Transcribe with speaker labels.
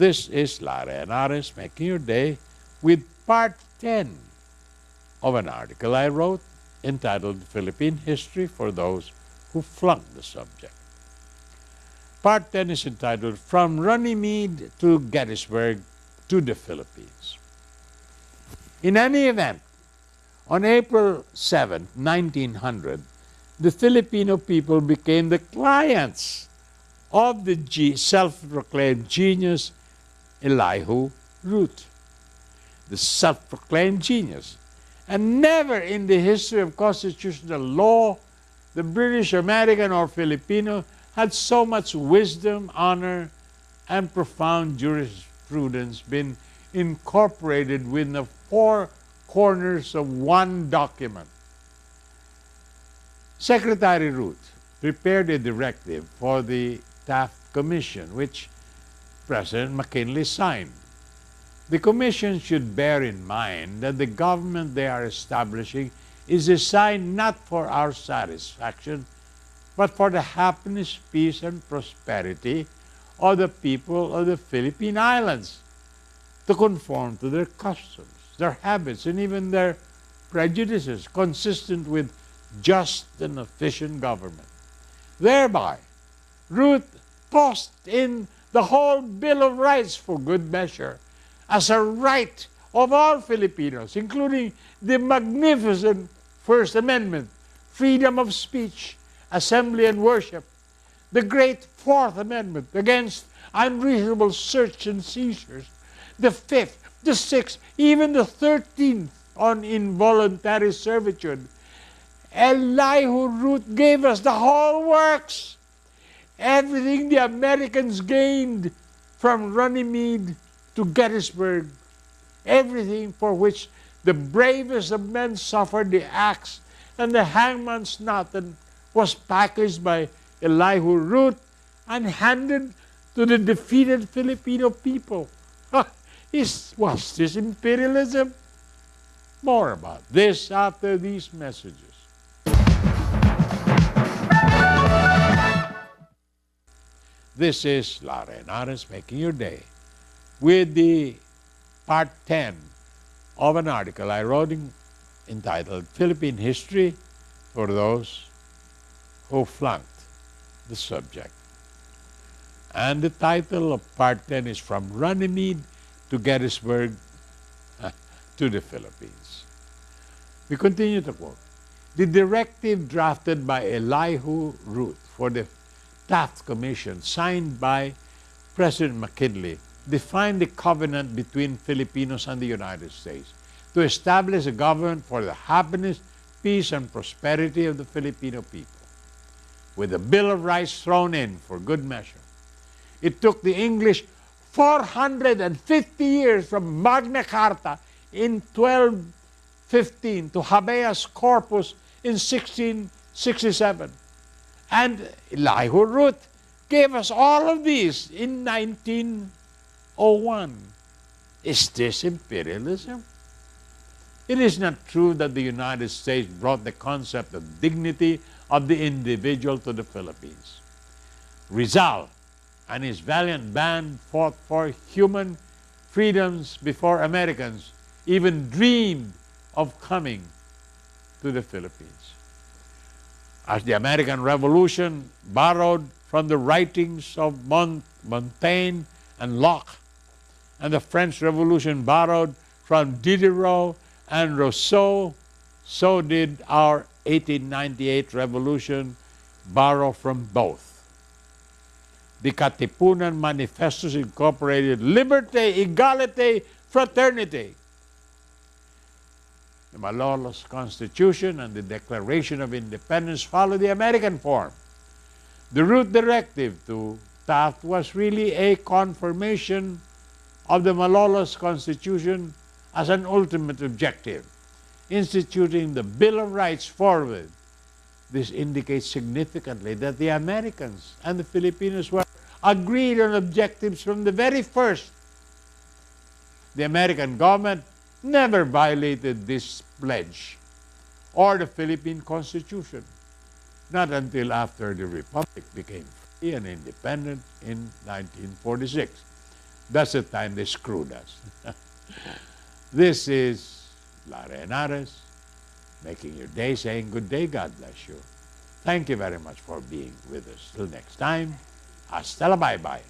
Speaker 1: This is Lara and Ares making your day with part 10 of an article I wrote entitled Philippine History for Those Who Flunked the Subject. Part 10 is entitled From Runnymede to Gettysburg to the Philippines. In any event, on April 7, 1900, the Filipino people became the clients of the self-proclaimed genius Elihu Root. The self-proclaimed genius. And never in the history of constitutional law, the British, American, or Filipino had so much wisdom, honor, and profound jurisprudence been incorporated within the four corners of one document. Secretary Root prepared a directive for the Taft Commission, which President McKinley signed. The Commission should bear in mind that the government they are establishing is designed not for our satisfaction, but for the happiness, peace, and prosperity of the people of the Philippine Islands, to conform to their customs, their habits, and even their prejudices, consistent with just and efficient government. Thereby, Root tossed in the whole Bill of Rights for good measure as a right of all Filipinos, including the magnificent First Amendment, freedom of speech, assembly, and worship, the great Fourth Amendment against unreasonable search and seizures, the Fifth, the Sixth, even the 13th on involuntary servitude. Elihu Root gave us the whole works. Everything the Americans gained from Runnymede to Gettysburg, everything for which the bravest of men suffered the axe and the hangman's knot, and was packaged by Elihu Root and handed to the defeated Filipino people. Was this imperialism? More about this after these messages. This is Lara and Ares making your day with the part 10 of an article I wrote entitled Philippine History for Those Who Flunked the Subject. And the title of part 10 is From Runnymede to Gettysburg to the Philippines. We continue to quote, the directive drafted by Elihu Root for the Taft Commission, signed by President McKinley, defined the covenant between Filipinos and the United States to establish a government for the happiness, peace, and prosperity of the Filipino people, with the Bill of Rights thrown in for good measure. It took the English 450 years from Magna Carta in 1215 to habeas corpus in 1667. And Elihu Root gave us all of these in 1901. Is this imperialism? It is not true that the United States brought the concept of dignity of the individual to the Philippines. Rizal and his valiant band fought for human freedoms before Americans even dreamed of coming to the Philippines. As the American Revolution borrowed from the writings of Montaigne and Locke, and the French Revolution borrowed from Diderot and Rousseau, so did our 1898 Revolution borrow from both. The Katipunan Manifestos incorporated liberté, égalité, fraternity. The Malolos Constitution and the Declaration of Independence follow the American form. The Root Directive to Taft was really a confirmation of the Malolos Constitution as an ultimate objective, instituting the Bill of Rights forward. This indicates significantly that the Americans and the Filipinos were agreed on objectives from the very first. The American government never violated this pledge or the Philippine Constitution, not until after the Republic became free and independent in 1946. That's the time they screwed us. This is Lara Henares, making your day, saying good day, God bless you. Thank you very much for being with us. Till next time, hasta la bye-bye.